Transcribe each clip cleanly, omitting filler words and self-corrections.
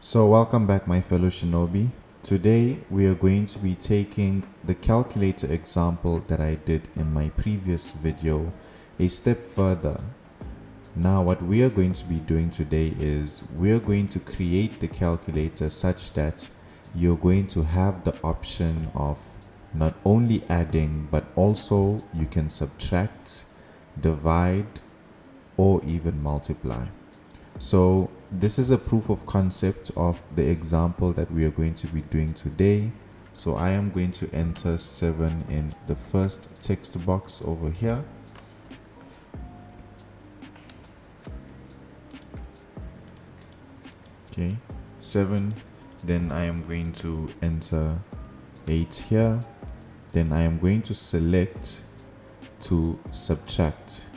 So welcome back, my fellow shinobi. Today we are going to be taking the calculator example that I did in my previous video a step further. Now what we are going to be doing today is we are going to create the calculator such that you're going to have the option of not only adding but also you can subtract, divide, or even multiply. So this is a proof of concept of the example that we are going to be doing today. So I am going to enter 7 in the first text box over here. Okay, 7. Then I am going to enter 8 here. Then I am going to select to subtract.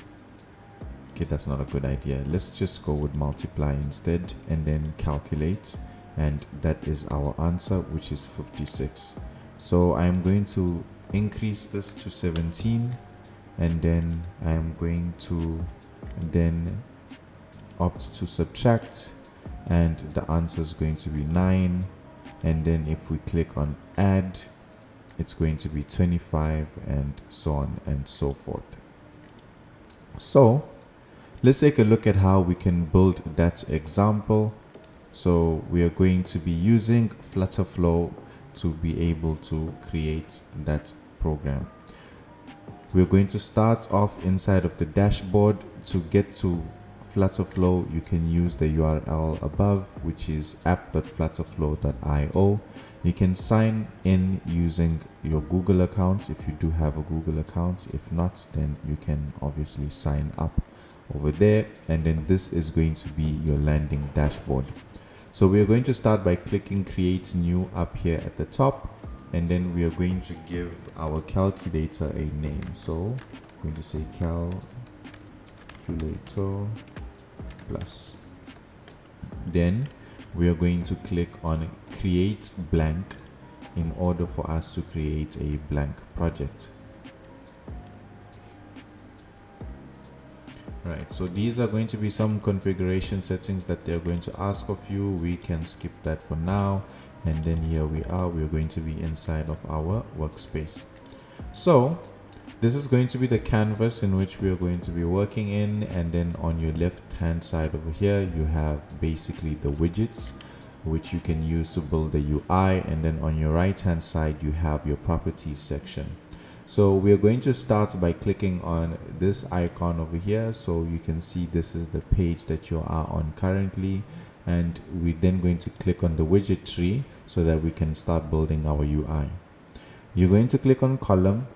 Okay, that's not a good idea. Let's just go with multiply instead and then calculate, and that is our answer, which is 56. So I'm going to increase this to 17, and then I am going to then opt to subtract, and the answer is going to be 9. And then if we click on add, it's going to be 25, and so on and so forth. So let's take a look at how we can build that example. So we are going to be using Flutterflow to be able to create that program. We're going to start off inside of the dashboard. To get to Flutterflow, you can use the URL above, which is app.flutterflow.io. You can sign in using your Google account if you do have a Google account. If not, then you can obviously sign up over there, and then this is going to be your landing dashboard. So we are going to start by clicking create new up here at the top, and then we are going to give our calculator a name. So I'm going to say calculator plus. Then we are going to click on create blank in order for us to create a blank project. Right, so these are going to be some configuration settings that they're going to ask of you. We can skip that for now, and then here we are. We're going to be inside of our workspace. So this is going to be the canvas in which we are going to be working in, and then on your left hand side over here you have basically the widgets which you can use to build the UI, and then on your right hand side you have your properties section. So we're going to start by clicking on this icon over here. So you can see this is the page that you are on currently, and we're then going to click on the widget tree so that we can start building our UI. You're going to click on column,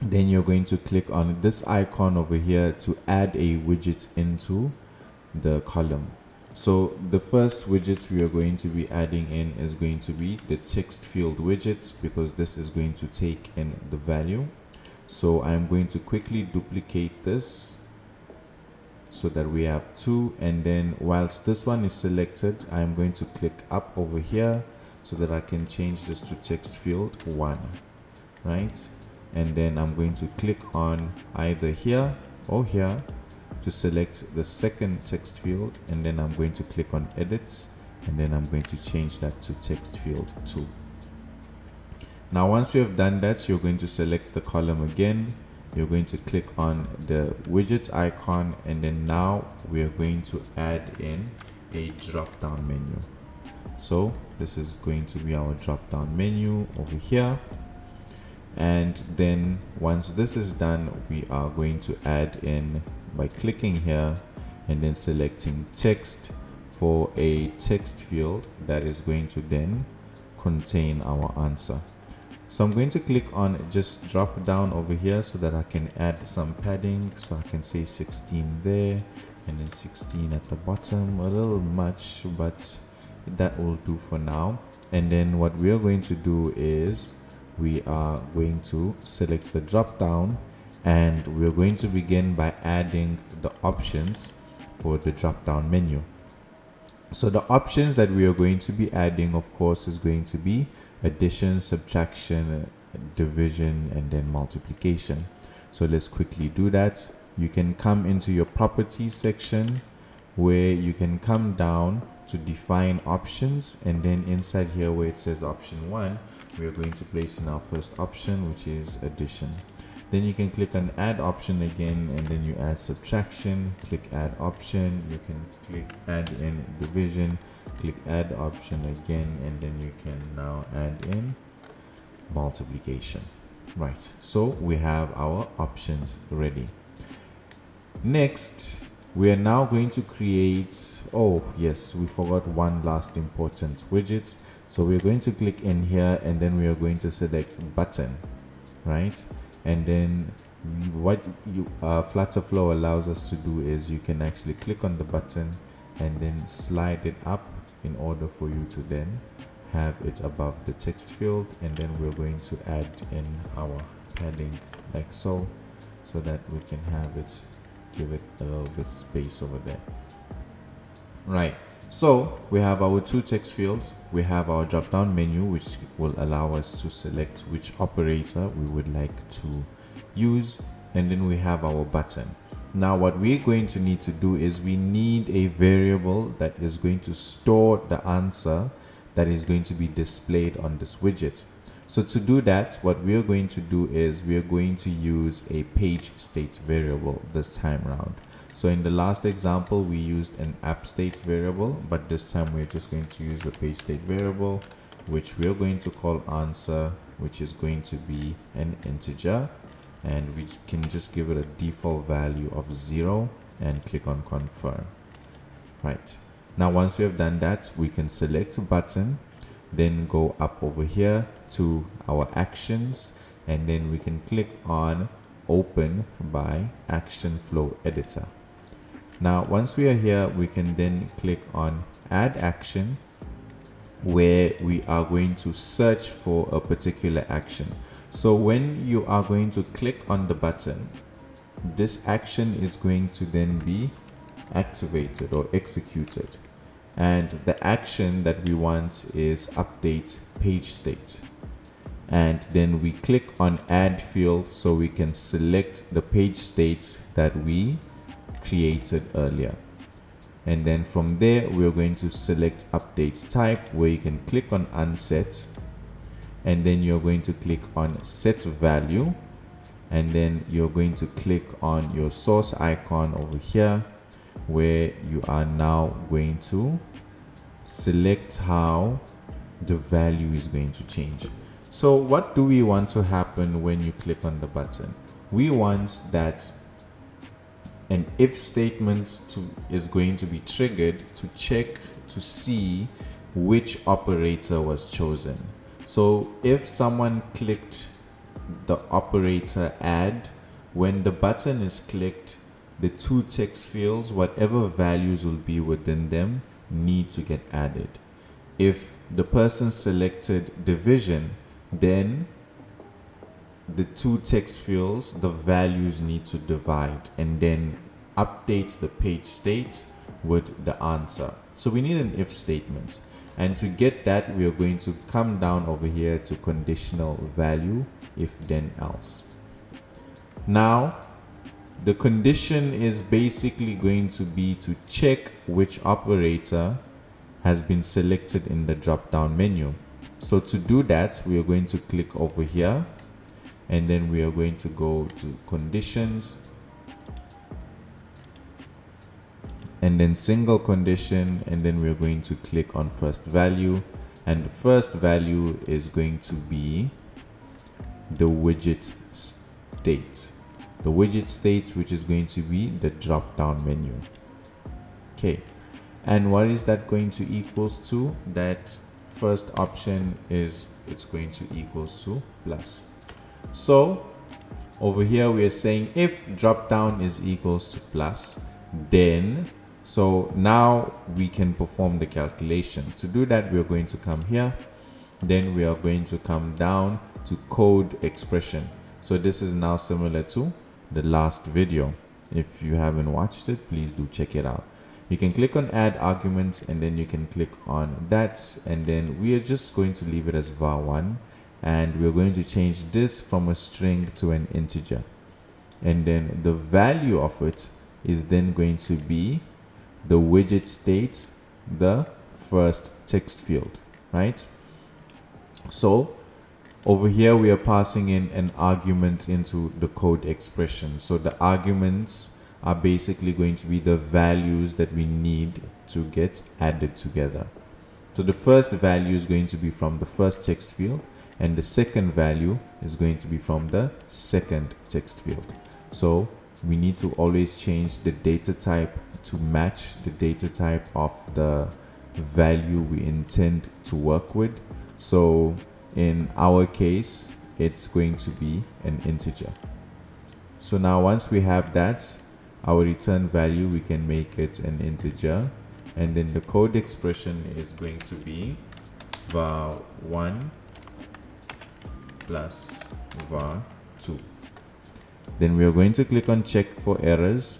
then you're going to click on this icon over here to add a widget into the column. So the first widgets we are going to be adding in is going to be the text field widget, because this is going to take in the value. So I'm going to quickly duplicate this so that we have 2, and then whilst this one is selected, I'm going to click up over here so that I can change this to text field 1, right? And then I'm going to click on either here or here to select the second text field, and then I'm going to click on edit, and then I'm going to change that to text field 2. Now once you have done that, you're going to select the column again. You're going to click on the widget icon, and then now we're going to add in a drop down menu. So this is going to be our drop down menu over here. And then once this is done, we are going to add in by clicking here and then selecting text for a text field that is going to then contain our answer. So I'm going to click on just drop down over here so that I can add some padding. So I can say 16 there and then 16 at the bottom. A little much, but that will do for now. And then what we are going to do is we are going to select the drop down, and we're going to begin by adding the options for the drop down menu. So the options that we are going to be adding, of course, is going to be addition, subtraction, division, and then multiplication. So let's quickly do that. You can come into your properties section where you can come down to define options, and then inside here where it says option 1, we are going to place in our first option, which is addition. Then you can click on add option again, and then you add subtraction, click add option, you can click add in division, click add option again, and then you can now add in multiplication. Right, so we have our options ready. Next, we are now going to create, oh yes, we forgot one last important widget. So we're going to click in here, and then we are going to select button, right? And then what Flutterflow allows us to do is you can actually click on the button and then slide it up in order for you to then have it above the text field, and then we're going to add in our padding like so that we can have it, give it a little bit space over there. Right, so we have our two text fields, we have our drop down menu which will allow us to select which operator we would like to use, and then we have our button. Now what we're going to need to do is we need a variable that is going to store the answer that is going to be displayed on this widget. So to do that, what we're going to do is we're going to use a page state variable this time around. So in the last example, we used an app state variable, but this time we're just going to use a page state variable, which we're going to call answer, which is going to be an integer, and we can just give it a default value of 0 and click on confirm. Right. Now, once we have done that, we can select button, then go up over here to our actions, and then we can click on open by action flow editor. Now, once we are here, we can then click on add action, where we are going to search for a particular action. So when you are going to click on the button, this action is going to then be activated or executed. And the action that we want is update page state. And then we click on add field so we can select the page state that we created earlier. And then from there, we're going to select update type, where you can click on unset. And then you're going to click on set value. And then you're going to click on your source icon over here, where you are now going to select how the value is going to change. So what do we want to happen when you click on the button? We want that an if statement is going to be triggered to check to see which operator was chosen. So if someone clicked the operator add, when the button is clicked, the two text fields, whatever values will be within them, need to get added. If the person selected division, then the two text fields, the values need to divide, and then update the page state with the answer. So we need an if statement, and to get that, we are going to come down over here to conditional value, if then else. Now the condition is basically going to be to check which operator has been selected in the drop down menu. So to do that, we are going to click over here, and then we are going to go to conditions, and then single condition, and then we are going to click on first value, and the first value is going to be the widget state. The widget state, which is going to be the drop down menu. Okay, and what is that going to equals to? That first option is, it's going to equals to plus. So over here we are saying if drop down is equals to plus, then so now we can perform the calculation. To do that, we are going to come here, then we are going to come down to code expression. So this is now similar to the last video. If you haven't watched it, please do check it out. You can click on add arguments, and then you can click on that, and then we are just going to leave it as var1, and we're going to change this from a string to an integer, and then the value of it is then going to be the widget state, the first text field, right? So over here we are passing in an argument into the code expression. So the arguments are basically going to be the values that we need to get added together. So the first value is going to be from the first text field, and the second value is going to be from the second text field. So we need to always change the data type to match the data type of the value we intend to work with. So in our case, it's going to be an integer. So now once we have that, our return value, we can make it an integer, and then the code expression is going to be var1 plus var2. Then we are going to click on check for errors.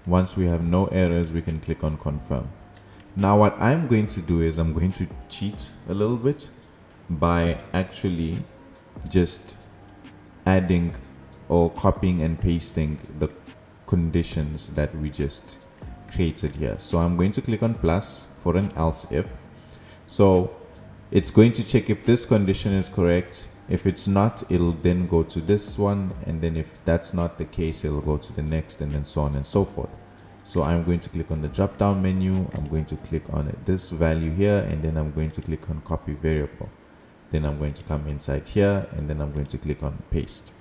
Once we have no errors, we can click on confirm. Now what I'm going to do is I'm going to cheat a little bit by actually just adding or copying and pasting the conditions that we just created here. So I'm going to click on plus for an else if. So it's going to check if this condition is correct. If it's not, it'll then go to this one, and then if that's not the case, it'll go to the next, and then so on and so forth. So I'm going to click on the drop down menu. I'm going to click on this value here, and then I'm going to click on copy variable. Then I'm going to come inside here, and then I'm going to click on paste.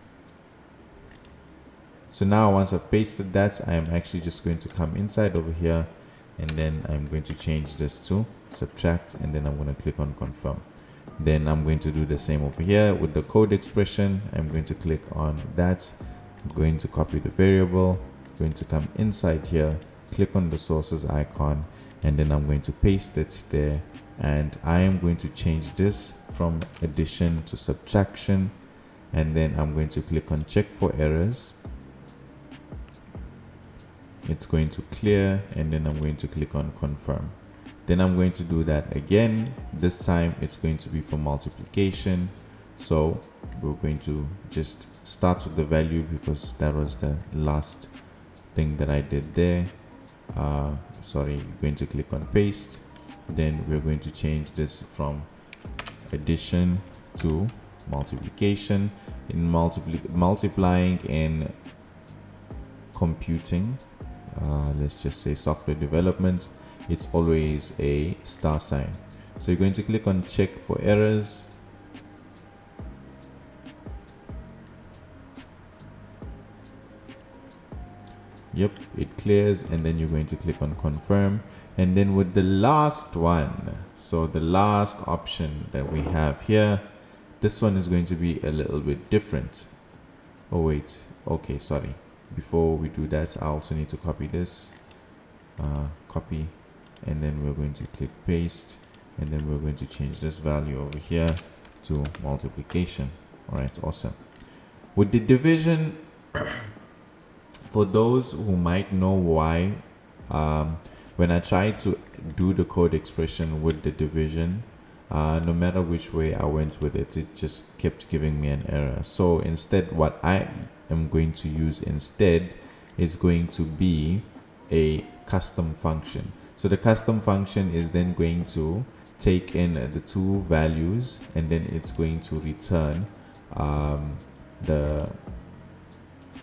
So now once I've pasted that, I am actually just going to come inside over here, and then I'm going to change this to subtract, and then I'm going to click on confirm. Then I'm going to do the same over here with the code expression. I'm going to click on that. I'm going to copy the variable, going to come inside here, click on the sources icon, and then I'm going to paste it there. And I am going to change this from addition to subtraction, and then I'm going to click on check for errors. It's going to clear, and then I'm going to click on confirm. Then I'm going to do that again. This time it's going to be for multiplication. So we're going to just start with the value because that was the last thing that I did there. Sorry, you're going to click on paste. Then we're going to change this from addition to multiplication. In multiplying and computing, let's just say software development, it's always a star sign. So you're going to click on check for errors. Yep, it clears, and then you're going to click on confirm. And then with the last one, so the last option that we have here, this one is going to be a little bit different. Oh wait, okay, sorry. Before we do that, I also need to copy this, copy, and then we're going to click paste, and then we're going to change this value over here to multiplication. All right, awesome. With the division, for those who might know why, when I tried to do the code expression with the division, no matter which way I went with it, it just kept giving me an error. So instead, what I am going to use instead is going to be a custom function. So the custom function is then going to take in the two values, and then it's going to return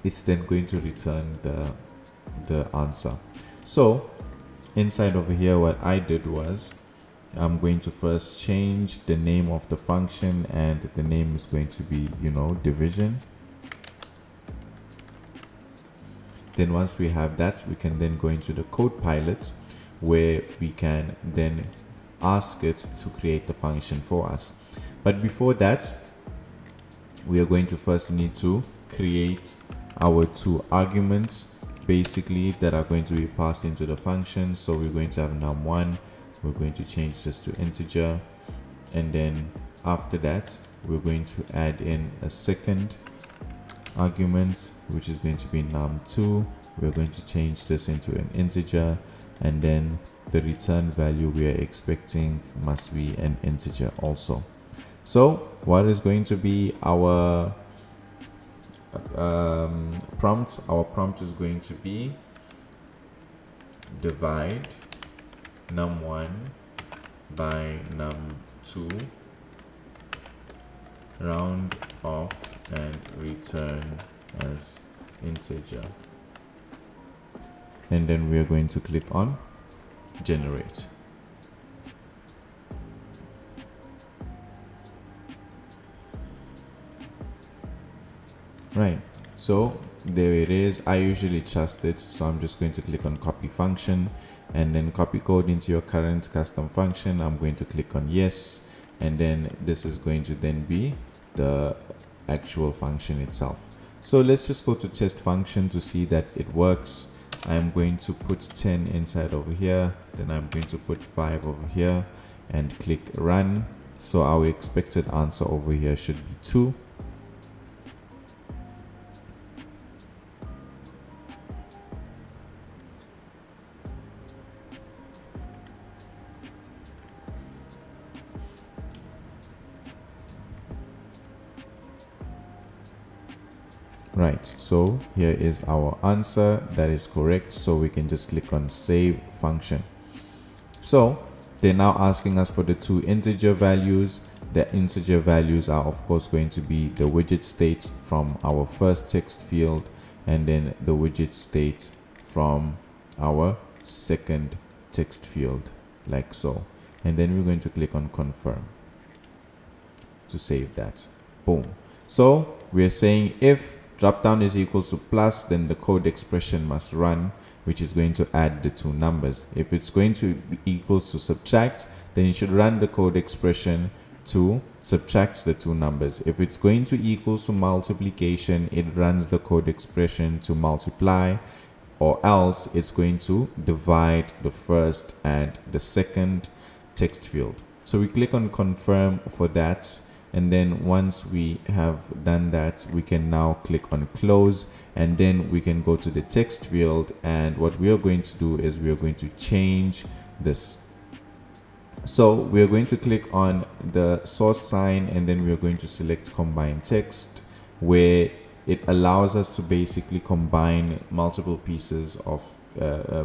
it's then going to return the answer. So inside over here, what I did was I'm going to first change the name of the function, and the name is going to be, division. Then once we have that, we can then go into the code pilot, where we can then ask it to create the function for us. But before that, we are going to first need to create our two arguments basically that are going to be passed into the function. So we're going to have num1, we're going to change this to integer, and then after that we're going to add in a second argument, which is going to be num2. We're going to change this into an integer, and then the return value we are expecting must be an integer also. So what is going to be our prompt? Our prompt is going to be divide num1 by num2, round off and return as integer. And then we are going to click on generate. Right, so there it is. I usually trust it, so I'm just going to click on copy function and then copy code into your current custom function. I'm going to click on yes, and then this is going to then be the actual function itself. So let's just go to test function to see that it works. I'm going to put 10 inside over here, then I'm going to put 5 over here and click run. So our expected answer over here should be 2. Right, so here is our answer. That is correct. So we can just click on save function. So they're now asking us for the 2 integer values. The integer values are of course going to be the widget states from our first text field and then the widget state from our second text field, like so. And then we're going to click on confirm to save that. Boom. So we're saying if drop down is equals to plus, then the code expression must run, which is going to add the 2 numbers. If it's going to be equals to subtract, then it should run the code expression to subtract the 2 numbers. If it's going to equals to multiplication, it runs the code expression to multiply, or else it's going to divide the first and the second text field. So we click on confirm for that. And then once we have done that, we can now click on close, and then we can go to the text field, and what we are going to do is we are going to change this. So we are going to click on the source sign, and then we are going to select combine text, where it allows us to basically combine multiple pieces of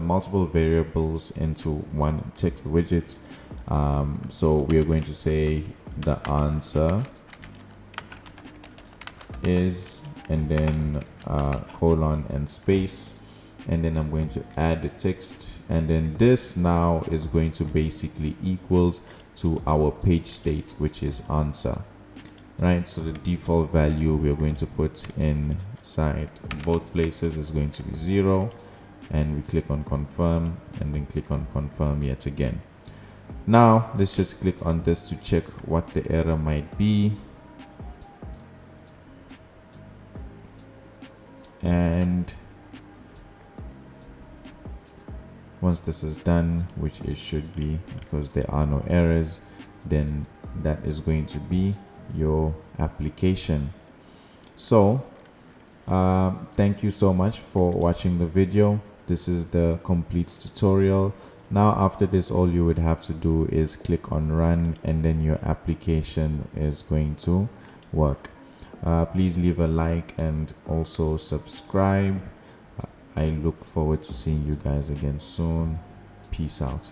multiple variables into one text widget. So we are going to say the answer is, and then colon and space, and then I'm going to add the text, and then this now is going to basically equals to our page state, which is answer. Right, so the default value we are going to put inside both places is going to be 0, and we click on confirm and then click on confirm yet again. Now let's just click on this to check what the error might be, and once this is done, which it should be because there are no errors, then that is going to be your application. So thank you so much for watching the video. This is the complete tutorial. Now after this, all you would have to do is click on run, and then your application is going to work. Please leave a like and also subscribe. I look forward to seeing you guys again soon. Peace out.